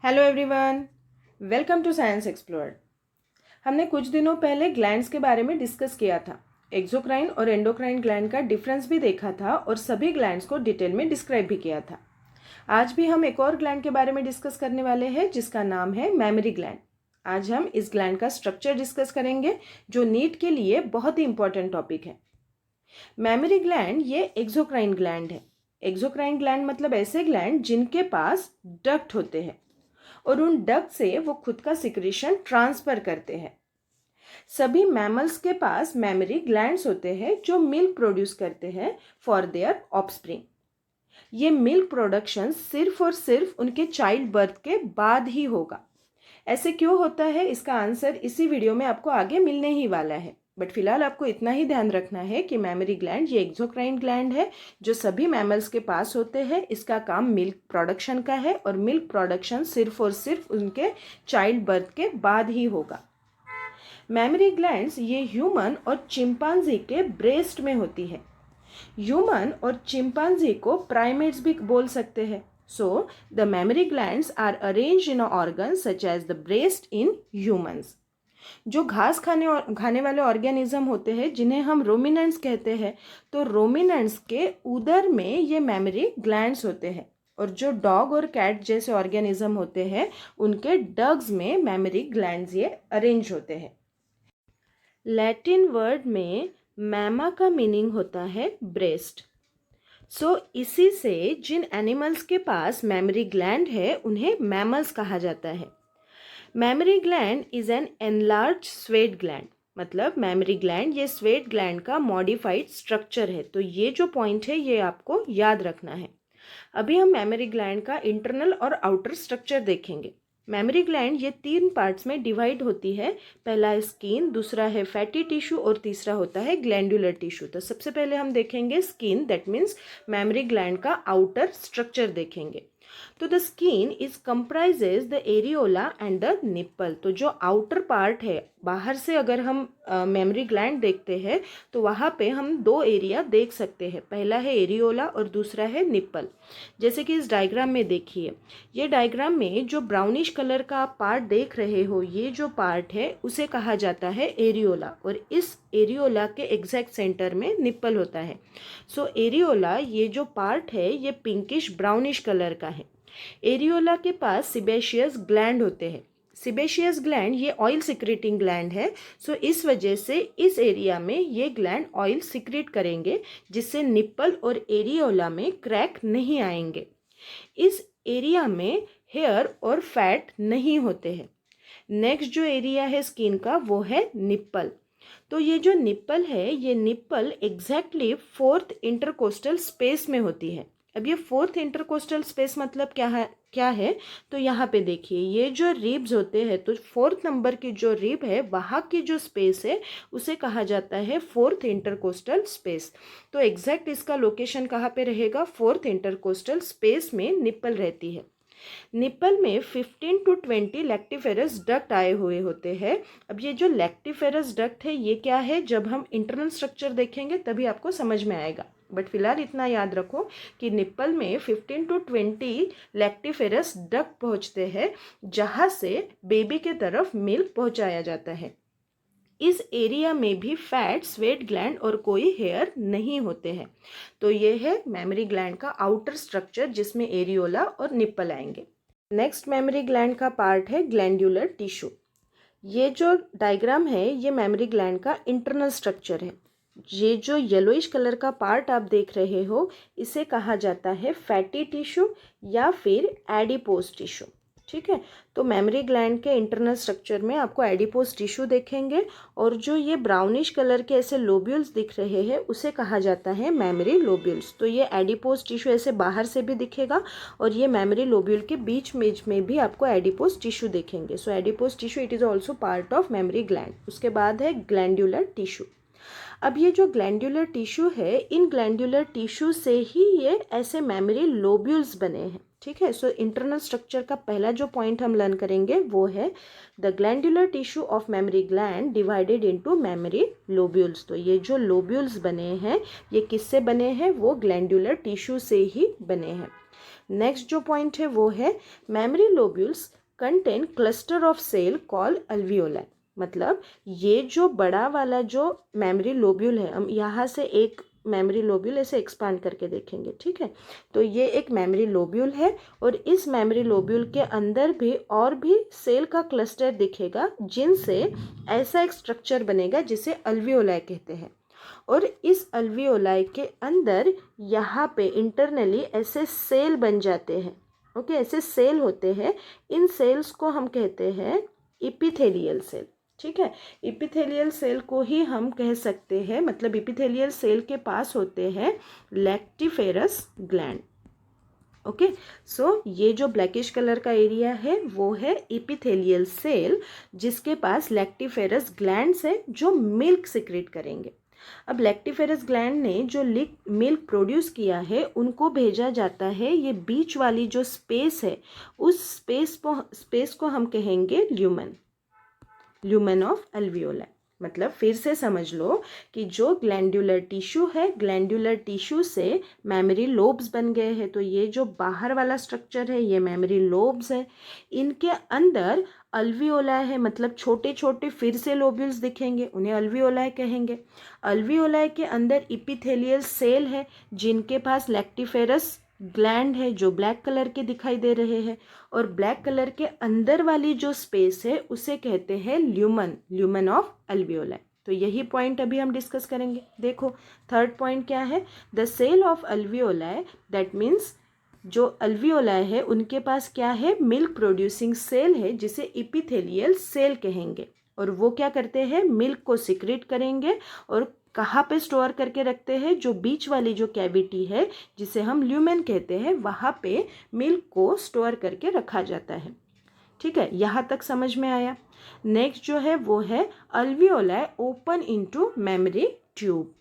Hello everyone, welcome to science explored. हमने कुछ दिनों पहले ग्लैंड्स के बारे में डिस्कस किया था। एक्सोक्राइन और एंडोक्राइन ग्लैंड का डिफरेंस भी देखा था और सभी ग्लैंड्स को डिटेल में डिस्क्राइब भी किया था। आज भी हम एक और ग्लैंड के बारे में डिस्कस करने वाले हैं जिसका नाम है मैमरी ग्लैंड। आज हम इस ग्लैंड का स्ट्रक्चर डिस्कस करेंगे जो नीट के लिए बहुत ही इंपॉर्टेंट टॉपिक है। मैमरी ग्लैंड ये एक्सोक्राइन ग्लैंड है। एक्सोक्राइन ग्लैंड मतलब ऐसे ग्लैंड जिनके पास डक्ट होते हैं और उन डक्ट से वो खुद का सिक्रीशन ट्रांसफर करते हैं। सभी मैमल्स के पास मैमरी ग्लैंड्स होते हैं जो मिल्क प्रोड्यूस करते हैं फॉर देयर ऑफस्प्रिंग। ये मिल्क प्रोडक्शन सिर्फ और सिर्फ उनके चाइल्ड बर्थ के बाद ही होगा। ऐसे क्यों होता है, इसका आंसर इसी वीडियो में आपको आगे मिलने ही वाला है। बट फिलहाल आपको इतना ही ध्यान रखना है कि मैमरी ग्लैंड ये एक्सोक्राइन ग्लैंड है जो सभी मैमल्स के पास होते हैं। इसका काम मिल्क प्रोडक्शन का है और मिल्क प्रोडक्शन सिर्फ और सिर्फ उनके चाइल्ड बर्थ के बाद ही होगा। मैमरी ग्लैंड्स ये ह्यूमन और चिंपांजी के ब्रेस्ट में होती है। ह्यूमन और चिंपांजी को प्राइमेट्स भी बोल सकते हैं। So the mammary glands are arranged in organs such as the breast in humans. जो घास खाने वाले ऑर्गेनिज्म होते हैं जिन्हें हम रोमिनेंट्स कहते हैं, तो रोमिनेंट्स के उदर में ये मैमरी ग्लैंड्स होते हैं। और जो डॉग और कैट जैसे ऑर्गेनिज्म होते हैं उनके डग्स में मैमरी ग्लैंड्स ये अरेंज होते हैं। लैटिन वर्ड में मैमा का मीनिंग होता है ब्रेस्ट। सो इसी से जिन एनिमल्स के पास मैमरी ग्लैंड है उन्हें मैमल्स कहा जाता है। Mammary gland is an enlarge sweat gland, मतलब मैमरी ग्लैंड ये स्वेट ग्लैंड का मॉडिफाइड स्ट्रक्चर है। तो ये जो पॉइंट है ये आपको याद रखना है। अभी हम मैमरी ग्लैंड का इंटरनल और आउटर स्ट्रक्चर देखेंगे। मैमरी ग्लैंड ये 3 पार्ट्स में डिवाइड होती है। पहला है स्किन, दूसरा है फैटी टिश्यू और तीसरा होता है ग्लैंडुलर टिश्यू। तो सबसे पहले हम देखेंगे skin, that means mammary gland का आउटर स्ट्रक्चर देखेंगे। तो the skin is comprises the areola and the nipple. तो जो आउटर पार्ट है, बाहर से अगर हम मैमरी ग्लैंड देखते हैं तो वहाँ पे हम 2 एरिया देख सकते हैं। पहला है एरियोला और दूसरा है निप्पल। जैसे कि इस डायग्राम में देखिए, ये डायग्राम में जो ब्राउनिश कलर का आप पार्ट देख रहे हो, ये जो पार्ट है उसे कहा जाता है एरियोला और इस एरियोला के एग्जैक्ट सेंटर में निप्पल होता है। सो एरियोला ये जो पार्ट है ये पिंकिश ब्राउनिश कलर का है। एरियोला के पास सिबेशियस ग्लैंड होते हैं। सिबेशियस ग्लैंड ये ऑयल सिक्रेटिंग ग्लैंड है। सो इस वजह से इस एरिया में ये ग्लैंड ऑयल सिक्रेट करेंगे जिससे निप्पल और एरियोला में क्रैक नहीं आएंगे। इस एरिया में हेयर और फैट नहीं होते हैं। नेक्स्ट जो एरिया है स्किन का वो है निप्पल। तो ये जो निप्पल है ये nipple exactly 4th intercostal space में होती है। अब ये 4th इंटरकोस्टल स्पेस मतलब क्या है तो यहाँ पे देखिए, ये जो रिब्स होते हैं तो 4th नंबर की जो रिब है वहाँ की जो स्पेस है उसे कहा जाता है 4th इंटरकोस्टल स्पेस। तो एग्जैक्ट इसका लोकेशन कहाँ पे रहेगा, 4th इंटरकोस्टल स्पेस में निप्पल रहती है। निप्पल में 15 to 20 लैक्टिफेरस डक्ट आए हुए होते हैं। अब ये जो लैक्टिफेरस डक्ट है ये क्या है, जब हम इंटरनल स्ट्रक्चर देखेंगे तभी आपको समझ में आएगा। बट फिलहाल इतना याद रखो कि निप्पल में 15 to 20 लैक्टिफेरस डक्ट पहुंचते हैं जहां से बेबी के तरफ मिल्क पहुंचाया जाता है। इस एरिया में भी फैट, स्वेट ग्लैंड और कोई हेयर नहीं होते हैं। तो ये है मैमरी ग्लैंड का आउटर स्ट्रक्चर जिसमें एरियोला और निप्पल आएंगे। नेक्स्ट मैमरी ग्लैंड का पार्ट है ग्लैंडुलर टिश्यू। ये जो डायग्राम है ये मैमरी ग्लैंड का इंटरनल स्ट्रक्चर है। ये जो येलोइश कलर का पार्ट आप देख रहे हो इसे कहा जाता है फैटी टिश्यू या फिर एडिपोज टिश्यू। ठीक है, तो मैमरी ग्लैंड के इंटरनल स्ट्रक्चर में आपको एडिपोज टिश्यू देखेंगे और जो ये ब्राउनिश कलर के ऐसे लोब्यूल्स दिख रहे हैं उसे कहा जाता है मैमरी लोब्यूल्स। तो ये एडिपोज टिश्यू ऐसे बाहर से भी दिखेगा और ये मैमरी लोब्यूल के बीच में भी आपको एडिपोज टिश्यू देखेंगे। So adipose tissue it is also part of mammary gland. उसके बाद है ग्लैंडुलर टिश्यू। अब ये जो ग्लैंडुलर टिश्यू है, इन ग्लैंडुलर टिश्यू से ही ये ऐसे मैमरी लोब्यूल्स बने हैं। ठीक है, सो इंटरनल स्ट्रक्चर का पहला जो पॉइंट हम लर्न करेंगे वो है the glandular tissue of mammary gland divided into memory lobules. तो ये जो लोब्यूल्स बने हैं ये किससे बने हैं, वो ग्लैंडुलर टिश्यू से ही बने हैं। नेक्स्ट जो पॉइंट है वो है mammary lobules contain cluster of cell called alveoli. मतलब ये जो बड़ा वाला जो मेमोरी लोब्यूल है, हम यहाँ से एक मेमोरी लोब्यूल ऐसे एक्सपांड करके देखेंगे, ठीक है। तो ये एक मेमोरी लोब्यूल है और इस मेमोरी लोब्यूल के अंदर भी और भी सेल का क्लस्टर दिखेगा, जिनसे ऐसा एक स्ट्रक्चर बनेगा जिसे अल्वियोलाई कहते हैं। और इस अल्वियोलाई के अंदर यहाँ पे इंटरनली ऐसे सेल बन जाते हैं। ओके, ऐसे सेल होते हैं। इन सेल्स को हम कहते हैं इपिथेलियल सेल, ठीक है। इपिथेलियल सेल को ही हम कह सकते हैं, मतलब इपिथेलियल सेल के पास होते हैं लैक्टिफेरस ग्लैंड। ओके, सो ये जो ब्लैकिश कलर का एरिया है वो है इपिथेलियल सेल, जिसके पास लैक्टिफेरस ग्लैंड्स है जो मिल्क सिक्रेट करेंगे। अब लैक्टिफेरस ग्लैंड ने जो मिल्क प्रोड्यूस किया है उनको भेजा जाता है ये बीच वाली जो स्पेस है, उस स्पेस को हम कहेंगे ल्यूमेन ऑफ अल्वियोलाई। मतलब फिर से समझ लो कि जो ग्लैंडुलर टिश्यू है, ग्लैंडुलर टिश्यू से मेमोरी लोब्स बन गए हैं। तो ये जो बाहर वाला स्ट्रक्चर है ये मेमोरी लोब्स है। इनके अंदर अल्वियोलाई है, मतलब छोटे छोटे फिर से लोब्यूल्स दिखेंगे, उन्हें अल्वियोलाई कहेंगे। अल्वियोलाई के अंदर इपिथेलियल सेल है जिनके पास लैक्टिफेरस ग्लैंड है जो ब्लैक कलर के दिखाई दे रहे हैं। और ब्लैक कलर के अंदर वाली जो स्पेस है उसे कहते हैं ल्यूमेन ऑफ अल्वियोलाई। तो यही पॉइंट अभी हम डिस्कस करेंगे। देखो थर्ड पॉइंट क्या है, the cell of alveoli, that means जो अल्वियोलाई है उनके पास क्या है, मिल्क प्रोड्यूसिंग सेल है जिसे इपिथेलियल सेल कहेंगे। और वो क्या करते हैं, मिल्क को सिक्रेट करेंगे और कहाँ पे स्टोर करके रखते हैं, जो बीच वाली जो कैविटी है जिसे हम ल्यूमेन कहते हैं, वहाँ पे मिल्क को स्टोर करके रखा जाता है। ठीक है, यहाँ तक समझ में आया। नेक्स्ट जो है वो है alveoli open into memory tube.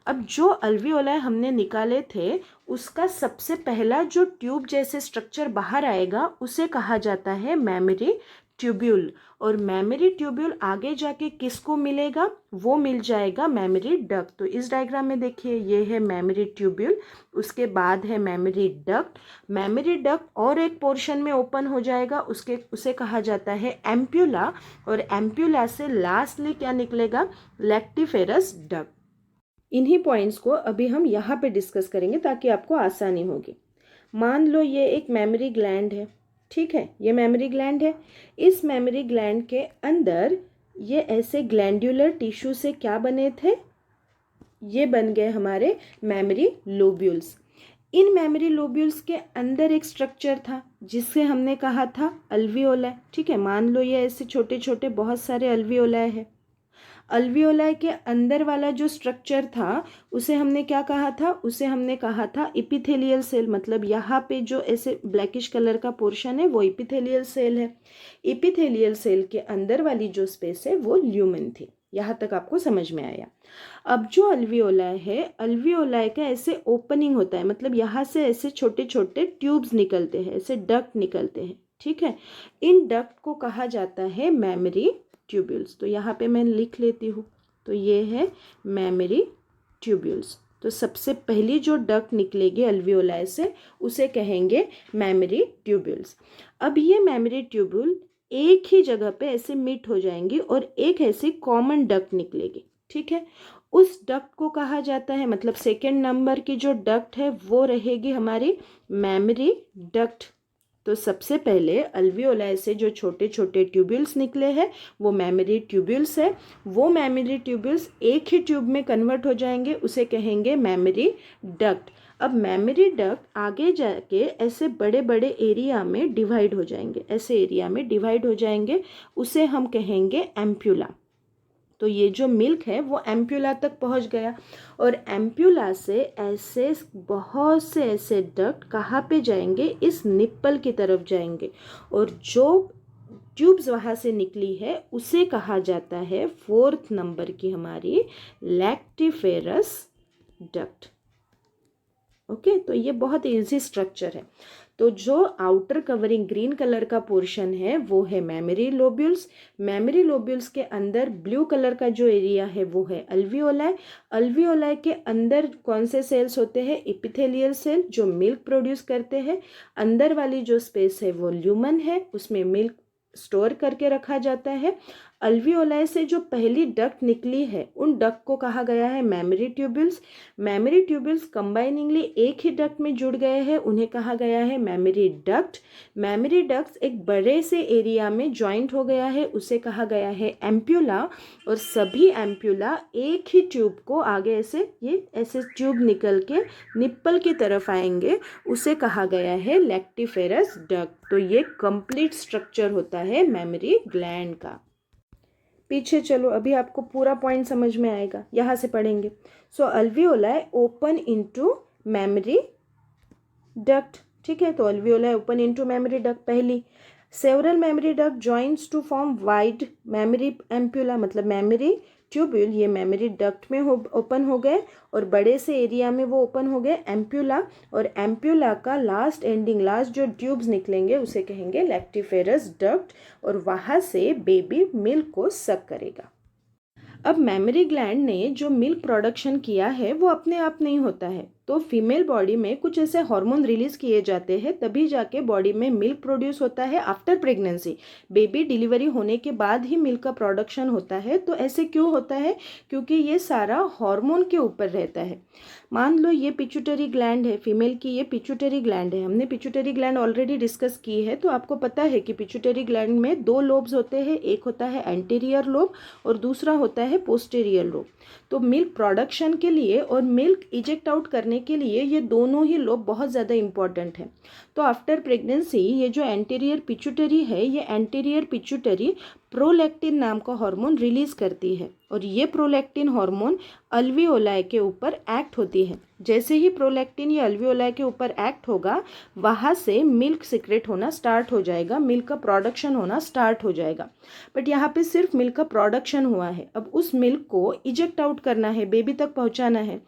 अब जो अल्वियोलाई हमने निकाले थे उसका सबसे पहला जो ट्यूब जैसे स्ट्रक्चर बाहर आएगा उसे कहा जाता है मेमोरी ट्यूब्यूल। और मेमोरी ट्यूब्यूल आगे जाके किसको मिलेगा, वो मिल जाएगा मेमोरी डक्ट। तो इस डायग्राम में देखिए ये है मेमोरी ट्यूब्यूल, उसके बाद है मेमोरी डक्ट। मेमोरी डक्ट और एक पोर्शन में ओपन हो जाएगा, उसे कहा जाता है एम्प्यूला। और एम्प्यूला से लास्टली क्या निकलेगा, लैक्टिफेरस डक्ट। इन्हीं पॉइंट्स को अभी हम यहाँ पे डिस्कस करेंगे ताकि आपको आसानी होगी। मान लो ये एक मेमोरी ग्लैंड है, ठीक है, ये मेमोरी ग्लैंड है। इस मेमोरी ग्लैंड के अंदर ये ऐसे ग्लैंडुलर टिश्यू से क्या बने थे, ये बन गए हमारे memory lobules. In memory lobules के अंदर एक स्ट्रक्चर था जिससे हमने कहा था अल्वियोलाई। ठीक है, मान लो ये ऐसे छोटे छोटे बहुत सारे अल्वियोलाई है। अल्वियोलाई के अंदर वाला जो स्ट्रक्चर था उसे हमने क्या कहा था, उसे हमने कहा था इपिथेलियल सेल। मतलब यहाँ पे जो ऐसे ब्लैकिश कलर का पोर्शन है वो इपिथेलियल सेल है। इपिथेलियल सेल के अंदर वाली जो स्पेस है वो ल्यूमेन थी। यहाँ तक आपको समझ में आया। अब जो अल्वियोलाई है, अल्वियोलाई का ऐसे ओपनिंग होता है, मतलब यहाँ से ऐसे छोटे छोटे ट्यूब्स निकलते हैं, ऐसे डक्ट निकलते हैं। ठीक है, इन डक्ट को कहा जाता है मेमोरी ट्यूब्यूल्स। तो यहाँ पे मैं लिख लेती हूँ, तो ये है मेमोरी ट्यूब्यूल्स। तो सबसे पहली जो डक्ट निकलेगी अल्वियोलाई से उसे कहेंगे मेमोरी ट्यूब्यूल्स। अब ये मेमोरी ट्यूब्यूल एक ही जगह पे ऐसे मीट हो जाएंगी और एक ऐसी कॉमन डक्ट निकलेगी। ठीक है, उस डक्ट को कहा जाता है, मतलब सेकेंड नंबर की जो डक्ट है वो रहेगी हमारी मेमोरी डक्ट। तो सबसे पहले अल्वियोलाई से जो छोटे छोटे ट्यूब्यूल्स निकले हैं वो मेमोरी ट्यूब्यूल्स है। वो मेमोरी ट्यूब्यूल्स एक ही ट्यूब में कन्वर्ट हो जाएंगे, उसे कहेंगे मेमोरी डक्ट। अब मेमोरी डक्ट आगे जाके ऐसे बड़े बड़े एरिया में डिवाइड हो जाएंगे, ऐसे एरिया में डिवाइड हो जाएंगे, उसे हम कहेंगे एम्प्यूला। तो ये जो मिल्क है वो एम्प्यूला तक पहुंच गया और एम्प्यूला से ऐसे बहुत से ऐसे डक्ट कहाँ पे जाएंगे, इस निप्पल की तरफ जाएंगे। और जो ट्यूब्स वहाँ से निकली है उसे कहा जाता है फोर्थ नंबर की हमारी लैक्टिफेरस डक्ट। ओके, तो ये बहुत इजी स्ट्रक्चर है। तो जो आउटर कवरिंग ग्रीन कलर का पोर्शन है वो है मेमोरी लोब्यूल्स। मेमोरी लोब्यूल्स के अंदर ब्लू कलर का जो एरिया है वो है अल्वियोलाई। अल्वियोलाई के अंदर कौन से सेल्स होते हैं? एपिथेलियल सेल जो मिल्क प्रोड्यूस करते हैं। अंदर वाली जो स्पेस है वो ल्यूमन है, उसमें मिल्क स्टोर करके रखा जाता है। अल्वियोलाई से जो पहली डक्ट निकली है उन डक्ट को कहा गया है मेमोरी ट्यूब्यूल्स। मेमोरी ट्यूब्यूल्स कंबाइनिंगली एक ही डक्ट में जुड़ गए हैं, उन्हें कहा गया है मेमोरी डक्ट। मेमोरी डक्ट्स एक बड़े से एरिया में जॉइंट हो गया है, उसे कहा गया है एम्प्यूला। और सभी एम्प्यूला एक ही ट्यूब को आगे ऐसे ट्यूब निकल के निप्पल की तरफ आएंगे, उसे कहा गया है लैक्टिफेरस डक्ट। तो ये कंप्लीट स्ट्रक्चर होता है मेमोरी ग्लैंड का। पीछे चलो, अभी आपको पूरा पॉइंट समझ में आएगा, यहाँ से पढ़ेंगे। So alveoli open into mammary duct, ठीक है। तो alveoli open into mammary duct पहली। Several mammary duct joints to form wide mammary ampulla, मतलब मेमोरी ट्यूब्यूल ये मेमोरी डक्ट में ओपन हो गए और बड़े से एरिया में वो ओपन हो गए एम्प्यूला। और एम्प्यूला का लास्ट जो ट्यूब्स निकलेंगे उसे कहेंगे लैक्टिफेरस डक्ट, और वहाँ से बेबी मिल्क को सक करेगा। अब मेमोरी ग्लैंड ने जो मिल्क प्रोडक्शन किया है वो अपने आप नहीं होता है, तो फीमेल बॉडी में कुछ ऐसे हार्मोन रिलीज किए जाते हैं, तभी जाके बॉडी में मिल्क प्रोड्यूस होता है आफ्टर प्रेगनेंसी। बेबी डिलीवरी होने के बाद ही मिल्क का प्रोडक्शन होता है। तो ऐसे क्यों होता है? क्योंकि ये सारा हार्मोन के ऊपर रहता है। मान लो ये पिट्यूटरी ग्लैंड है, फीमेल की ये पिट्यूटरी ग्लैंड है। हमने पिट्यूटरी ग्लैंड ऑलरेडी डिस्कस की है, तो आपको पता है कि पिट्यूटरी ग्लैंड में 2 लोब्स होते हैं, एक होता है एंटीरियर लोब और दूसरा होता है पोस्टीरियर लोब। तो मिल्क प्रोडक्शन के लिए और मिल्क इजेक्ट आउट करने के लिए ये दोनों ही लोब बहुत ज़्यादा इंपॉर्टेंट है। तो आफ्टर प्रेगनेंसी ये जो एंटीरियर पिट्यूटरी है, ये एंटीरियर पिट्यूटरी प्रोलैक्टिन नाम का हार्मोन रिलीज करती है, और ये प्रोलैक्टिन हार्मोन अल्वियोलाई के ऊपर एक्ट होती है। जैसे ही प्रोलैक्टिन ये अल्वियोलाई के ऊपर एक्ट होगा, वहाँ से मिल्क सिक्रेट होना स्टार्ट हो जाएगा, मिल्क का प्रोडक्शन होना स्टार्ट हो जाएगा। बट यहाँ पे सिर्फ मिल्क का प्रोडक्शन हुआ है, अब उस मिल्क को इजेक्ट आउट करना है, बेबी तक पहुँचाना है।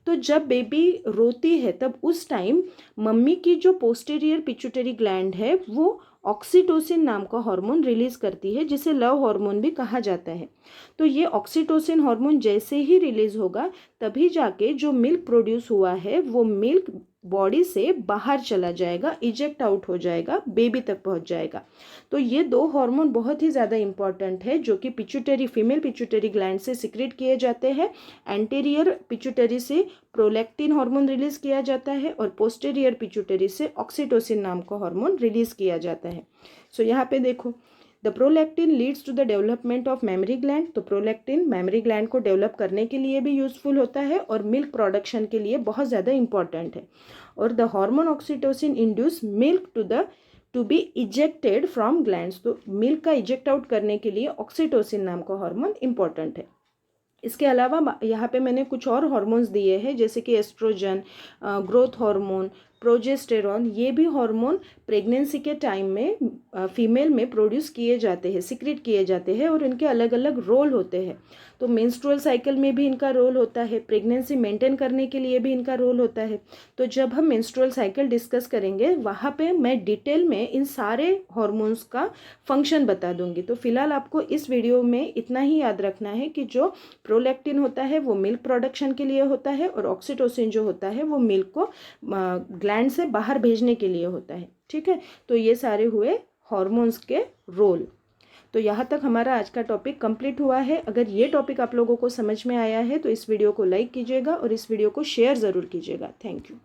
तो जब बेबी रोती है तब उस टाइम मम्मी की जो पोस्टीरियर पिट्यूटरी ग्लैंड है वो ऑक्सीटोसिन नाम का हार्मोन रिलीज करती है, जिसे लव हार्मोन भी कहा जाता है। तो ये ऑक्सीटोसिन हार्मोन जैसे ही रिलीज होगा, तभी जाके जो मिल्क प्रोड्यूस हुआ है वो मिल्क बॉडी से बाहर चला जाएगा, इजेक्ट आउट हो जाएगा, बेबी तक पहुंच जाएगा। तो ये 2 हार्मोन बहुत ही ज़्यादा इंपॉर्टेंट है, जो कि फीमेल पिट्यूटरी ग्लैंड से सिक्रेट किए जाते हैं। एंटीरियर पिट्यूटरी से प्रोलैक्टिन हार्मोन रिलीज किया जाता है और पोस्टीरियर पिट्यूटरी से ऑक्सीटोसिन नाम का हार्मोन रिलीज किया जाता है। सो यहाँ पे देखो, the prolactin leads to the development of mammary gland. तो प्रोलैक्टिन मेमोरी ग्लैंड को डेवलप करने के लिए भी यूजफुल होता है और मिल्क प्रोडक्शन के लिए बहुत ज़्यादा इंपॉर्टेंट है। और the hormone oxytocin induce milk to be ejected from glands. तो मिल्क का इजेक्ट आउट करने के लिए ऑक्सीटोसिन नाम का हार्मोन इंपॉर्टेंट है। इसके अलावा यहाँ पे मैंने कुछ और हार्मोन्स दिए हैं, जैसे कि एस्ट्रोजन, ग्रोथ हार्मोन, प्रोजेस्टेरॉन। ये भी हार्मोन प्रेगनेंसी के टाइम में फीमेल में प्रोड्यूस किए जाते हैं, सिक्रेट किए जाते हैं, और इनके अलग अलग रोल होते हैं। तो मेंस्ट्रुअल साइकिल में भी इनका रोल होता है, प्रेगनेंसी मेंटेन करने के लिए भी इनका रोल होता है। तो जब हम मेंस्ट्रुअल साइकिल डिस्कस करेंगे, वहाँ पे मैं डिटेल में इन सारे हार्मोन्स का फंक्शन बता दूंगी। तो फिलहाल आपको इस वीडियो में इतना ही याद रखना है कि जो प्रोलैक्टिन होता है वो मिल्क प्रोडक्शन के लिए होता है, और ऑक्सीटोसिन जो होता है वो मिल्क को ग्लैंड से बाहर भेजने के लिए होता है। ठीक है, तो ये सारे हुए हार्मोन्स के रोल। तो यहाँ तक हमारा आज का टॉपिक कंप्लीट हुआ है। अगर ये टॉपिक आप लोगों को समझ में आया है तो इस वीडियो को लाइक कीजिएगा और इस वीडियो को शेयर ज़रूर कीजिएगा। Thank you.